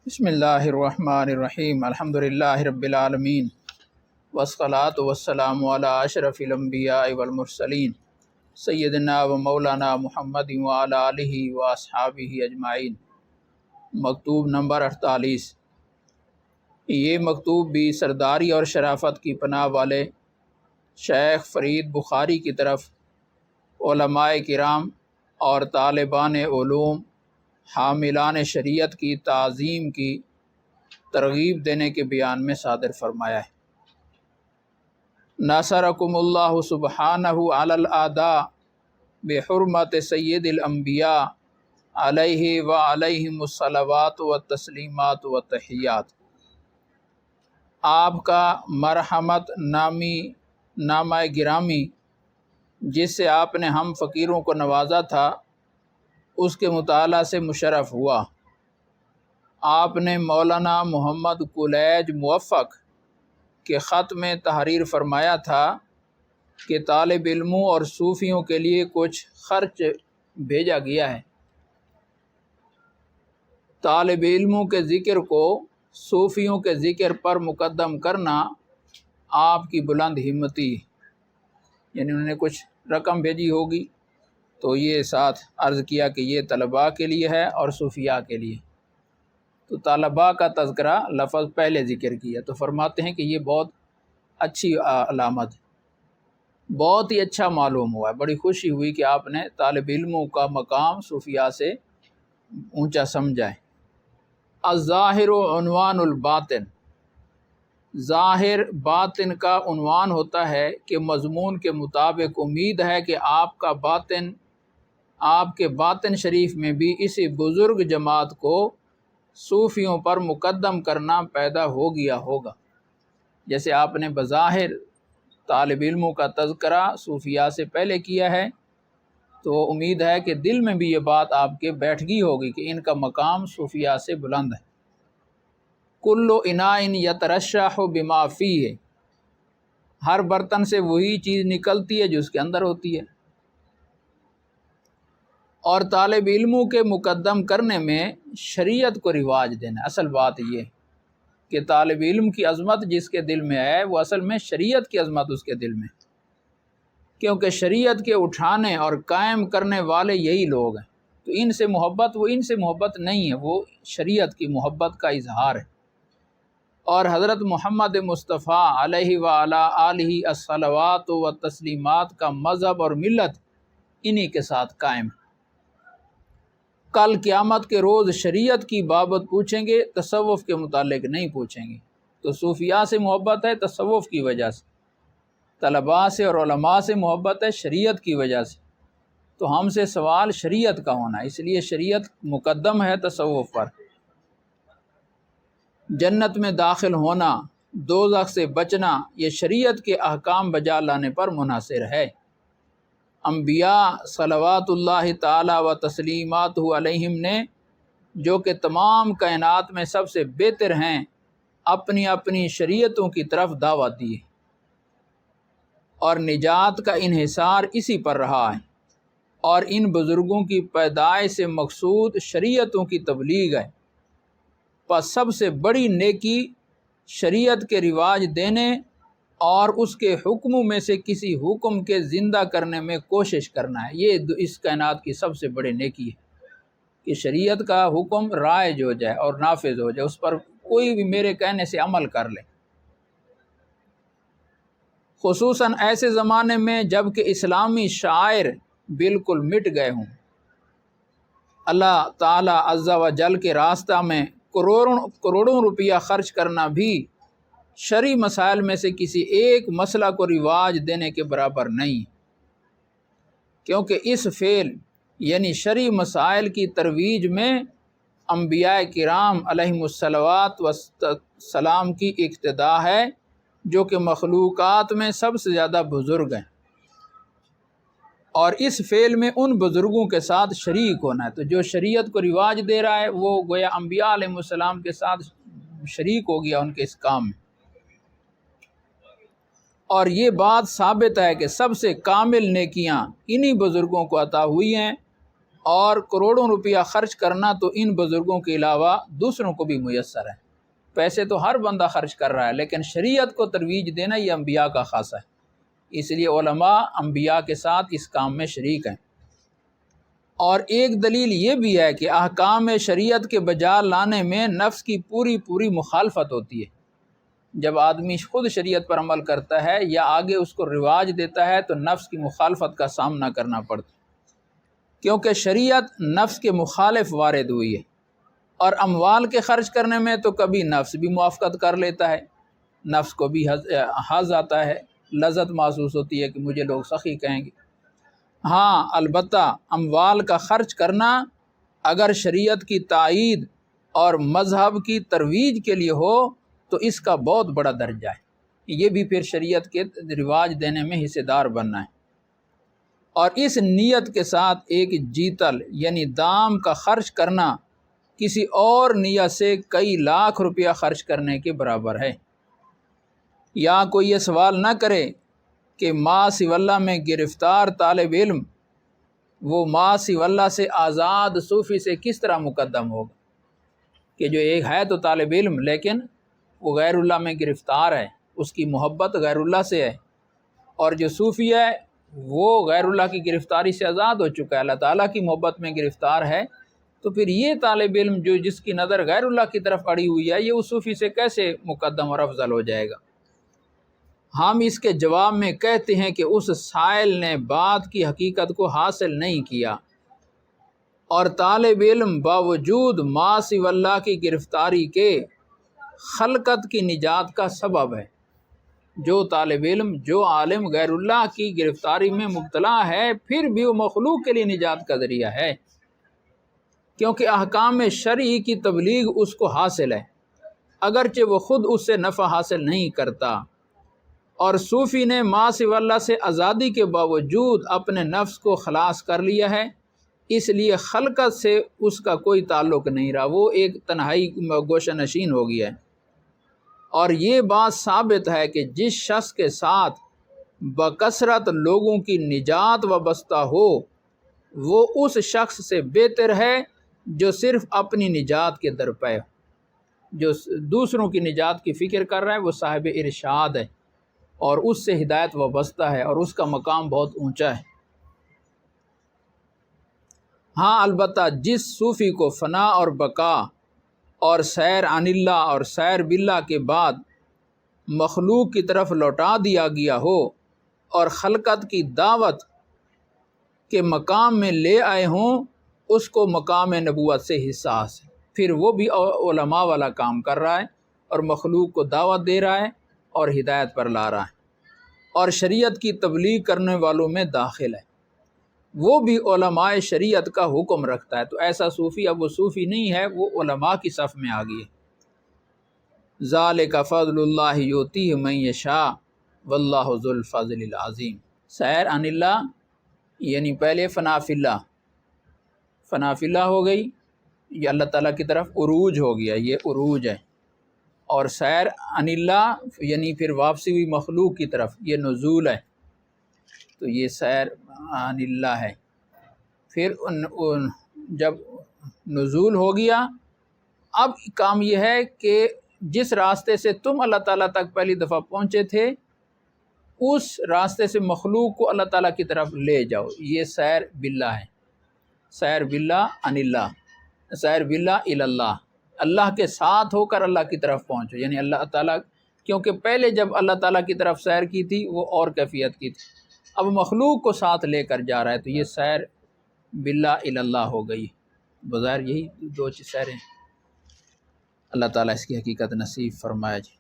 بسم اللہ الرحمن الرحیم الحمد للہ رب العالمین والصلاة والسلام علی اشرف الانبیاء والمرسلین سیدنا و مولانا محمد وعلی آلہ و اصحابہ اجمعین۔ مکتوب نمبر 48۔ یہ مکتوب بھی سرداری اور شرافت کی پناہ والے شیخ فرید بخاری کی طرف علماء کرام اور طالبان علوم حاملان شریعت کی تعظیم کی ترغیب دینے کے بیان میں صادر فرمایا ہے۔ ناصرکم اللہ سبحانہ علی الاعداء بحرمت سید الانبیاء علیہ و علیہم الصلوات والتسلیمات والتحیات۔ آپ کا مرحمت نامہ گرامی جس سے آپ نے ہم فقیروں کو نوازا تھا، اس کے مطالعہ سے مشرف ہوا۔ آپ نے مولانا محمد کلیج موفق کے خط میں تحریر فرمایا تھا کہ طالب علموں اور صوفیوں کے لیے کچھ خرچ بھیجا گیا ہے۔ طالب علموں کے ذکر کو صوفیوں کے ذکر پر مقدم کرنا آپ کی بلند ہمتی، یعنی انہوں نے کچھ رقم بھیجی ہوگی تو یہ ساتھ عرض کیا کہ یہ طلباء کے لیے ہے اور صوفیاء کے لیے، تو طلباء کا تذکرہ لفظ پہلے ذکر کیا، تو فرماتے ہیں کہ یہ بہت اچھی علامت، بہت ہی اچھا معلوم ہوا ہے، بڑی خوشی ہوئی کہ آپ نے طالب علموں کا مقام صوفیاء سے اونچا سمجھا ہے۔ الظاہر عنوان الباطن، ظاہر باطن کا عنوان ہوتا ہے کہ مضمون کے مطابق امید ہے کہ آپ کے باطن شریف میں بھی اسی بزرگ جماعت کو صوفیوں پر مقدم کرنا پیدا ہو گیا ہوگا۔ جیسے آپ نے بظاہر طالب علموں کا تذکرہ صوفیاء سے پہلے کیا ہے، تو امید ہے کہ دل میں بھی یہ بات آپ کے بیٹھ گئی ہوگی کہ ان کا مقام صوفیاء سے بلند ہے۔ کل اناء یترشح بما فیہ، ہر برتن سے وہی چیز نکلتی ہے جو اس کے اندر ہوتی ہے۔ اور طالب علموں کے مقدم کرنے میں شریعت کو رواج دینا، اصل بات یہ کہ طالب علم کی عظمت جس کے دل میں ہے وہ اصل میں شریعت کی عظمت اس کے دل میں، کیونکہ شریعت کے اٹھانے اور قائم کرنے والے یہی لوگ ہیں، تو ان سے محبت نہیں ہے، وہ شریعت کی محبت کا اظہار ہے۔ اور حضرت محمد مصطفیٰ علیہ وعلی آلہ الصلوات والتسلیمات کا مذہب اور ملت انہی کے ساتھ قائم ہے۔ کل قیامت کے روز شریعت کی بابت پوچھیں گے، تصوف کے متعلق نہیں پوچھیں گے، تو صوفیاء سے محبت ہے تصوف کی وجہ سے، طلباء سے اور علماء سے محبت ہے شریعت کی وجہ سے، تو ہم سے سوال شریعت کا ہونا، اس لیے شریعت مقدم ہے تصوف پر۔ جنت میں داخل ہونا، دوزخ سے بچنا، یہ شریعت کے احکام بجا لانے پر منحصر ہے۔ انبیاء صلوات اللہ تعالی و تسلیمات علیہم نے، جو کہ تمام کائنات میں سب سے بہتر ہیں، اپنی اپنی شریعتوں کی طرف دعوت دی ہے، اور نجات کا انحصار اسی پر رہا ہے، اور ان بزرگوں کی پیدائش سے مقصود شریعتوں کی تبلیغ ہے۔ پس سب سے بڑی نیکی شریعت کے رواج دینے اور اس کے حکموں میں سے کسی حکم کے زندہ کرنے میں کوشش کرنا ہے، یہ اس کائنات کی سب سے بڑی نیکی ہے کہ شریعت کا حکم رائج ہو جائے اور نافذ ہو جائے، اس پر کوئی بھی میرے کہنے سے عمل کر لے، خصوصاً ایسے زمانے میں جب کہ اسلامی شعائر بالکل مٹ گئے ہوں۔ اللہ تعالیٰ عز و جل کے راستہ میں کروڑوں روپیہ خرچ کرنا بھی شرعی مسائل میں سے کسی ایک مسئلہ کو رواج دینے کے برابر نہیں، کیونکہ اس فعل یعنی شرعی مسائل کی ترویج میں انبیاء کرام علیہم الصلوات والسلام کی اقتداء ہے، جو کہ مخلوقات میں سب سے زیادہ بزرگ ہیں، اور اس فعل میں ان بزرگوں کے ساتھ شریک ہونا ہے، تو جو شریعت کو رواج دے رہا ہے وہ گویا انبیاء علیہ السلام کے ساتھ شریک ہو گیا ان کے اس کام میں۔ اور یہ بات ثابت ہے کہ سب سے کامل نیکیاں انہی بزرگوں کو عطا ہوئی ہیں، اور کروڑوں روپیہ خرچ کرنا تو ان بزرگوں کے علاوہ دوسروں کو بھی میسر ہے۔ پیسے تو ہر بندہ خرچ کر رہا ہے، لیکن شریعت کو ترویج دینا یہ انبیاء کا خاصہ ہے، اس لیے علماء انبیاء کے ساتھ اس کام میں شریک ہیں۔ اور ایک دلیل یہ بھی ہے کہ احکام شریعت کے بجا لانے میں نفس کی پوری مخالفت ہوتی ہے۔ جب آدمی خود شریعت پر عمل کرتا ہے یا آگے اس کو رواج دیتا ہے تو نفس کی مخالفت کا سامنا کرنا پڑتا ہے، کیونکہ شریعت نفس کے مخالف وارد ہوئی ہے۔ اور اموال کے خرچ کرنے میں تو کبھی نفس بھی موافقت کر لیتا ہے، نفس کو بھی حظ آتا ہے، لذت محسوس ہوتی ہے کہ مجھے لوگ سخی کہیں گے۔ ہاں البتہ اموال کا خرچ کرنا اگر شریعت کی تائید اور مذہب کی ترویج کے لیے ہو تو اس کا بہت بڑا درجہ ہے، یہ بھی پھر شریعت کے رواج دینے میں حصے دار بننا ہے۔ اور اس نیت کے ساتھ ایک جیتل یعنی دام کا خرچ کرنا کسی اور نیت سے کئی لاکھ روپیہ خرچ کرنے کے برابر ہے۔ یا کوئی یہ سوال نہ کرے کہ ما سوی اللہ میں گرفتار طالب علم وہ ما سوی اللہ سے آزاد صوفی سے کس طرح مقدم ہوگا، کہ جو ایک ہے تو طالب علم لیکن وہ غیر اللہ میں گرفتار ہے، اس کی محبت غیر اللہ سے ہے، اور جو صوفی ہے وہ غیر اللہ کی گرفتاری سے آزاد ہو چکا ہے، اللہ تعالیٰ کی محبت میں گرفتار ہے، تو پھر یہ طالب علم جو جس کی نظر غیر اللہ کی طرف اڑی ہوئی ہے یہ اس صوفی سے کیسے مقدم اور افضل ہو جائے گا؟ ہم اس کے جواب میں کہتے ہیں کہ اس سائل نے بات کی حقیقت کو حاصل نہیں کیا، اور طالب علم باوجود ما سوی اللہ کی گرفتاری کے خلقت کی نجات کا سبب ہے۔ جو طالب علم جو عالم غیر اللہ کی گرفتاری میں مبتلا ہے پھر بھی وہ مخلوق کے لیے نجات کا ذریعہ ہے، کیونکہ احکام شرعی کی تبلیغ اس کو حاصل ہے اگرچہ وہ خود اس سے نفع حاصل نہیں کرتا۔ اور صوفی نے ما سوی اللہ سے آزادی کے باوجود اپنے نفس کو خلاص کر لیا ہے، اس لیے خلقت سے اس کا کوئی تعلق نہیں رہا، وہ ایک تنہائی گوشہ نشین ہو گیا ہے۔ اور یہ بات ثابت ہے کہ جس شخص کے ساتھ بکثرت لوگوں کی نجات وابستہ ہو وہ اس شخص سے بہتر ہے جو صرف اپنی نجات کے درپے ہو۔ جو دوسروں کی نجات کی فکر کر رہا ہے وہ صاحب ارشاد ہے اور اس سے ہدایت وابستہ ہے اور اس کا مقام بہت اونچا ہے۔ ہاں البتہ جس صوفی کو فنا اور بقا اور سیر عن اللہ اور سیر باللہ کے بعد مخلوق کی طرف لوٹا دیا گیا ہو اور خلقت کی دعوت کے مقام میں لے آئے ہوں اس کو مقام نبوت سے حساس ہے، پھر وہ بھی علماء والا کام کر رہا ہے اور مخلوق کو دعوت دے رہا ہے اور ہدایت پر لا رہا ہے اور شریعت کی تبلیغ کرنے والوں میں داخل ہے، وہ بھی علماء شریعت کا حکم رکھتا ہے۔ تو ایسا صوفی اب وہ صوفی نہیں ہے، وہ علماء کی صف میں آ گئی ہے۔ ذالک فضل اللہ یؤتیہ من یشاء واللہ ذو الفضل العظیم۔ سیر عن اللہ یعنی پہلے فنا فی اللہ، فنا فی اللہ ہو گئی، یہ اللہ تعالیٰ کی طرف عروج ہو گیا، یہ عروج ہے، اور سیر عن اللہ یعنی پھر واپسی ہوئی مخلوق کی طرف، یہ نزول ہے، تو یہ سیر عن اللہ ہے۔ پھر جب نزول ہو گیا اب کام یہ ہے کہ جس راستے سے تم اللہ تعالیٰ تک پہلی دفعہ پہنچے تھے اس راستے سے مخلوق کو اللہ تعالیٰ کی طرف لے جاؤ، یہ سیر باللہ ہے، سیر باللہ عن اللہ، سیر باللہ الی اللہ، اللہ کے ساتھ ہو کر اللہ کی طرف پہنچو، یعنی اللہ تعالیٰ، کیونکہ پہلے جب اللہ تعالیٰ کی طرف سیر کی تھی وہ اور کیفیت کی تھی، اب مخلوق کو ساتھ لے کر جا رہا ہے، تو یہ سیر باللہ الی اللہ ہو گئی۔ بظاہر یہی دو سیریں، اللہ تعالیٰ اس کی حقیقت نصیب فرمائے جی۔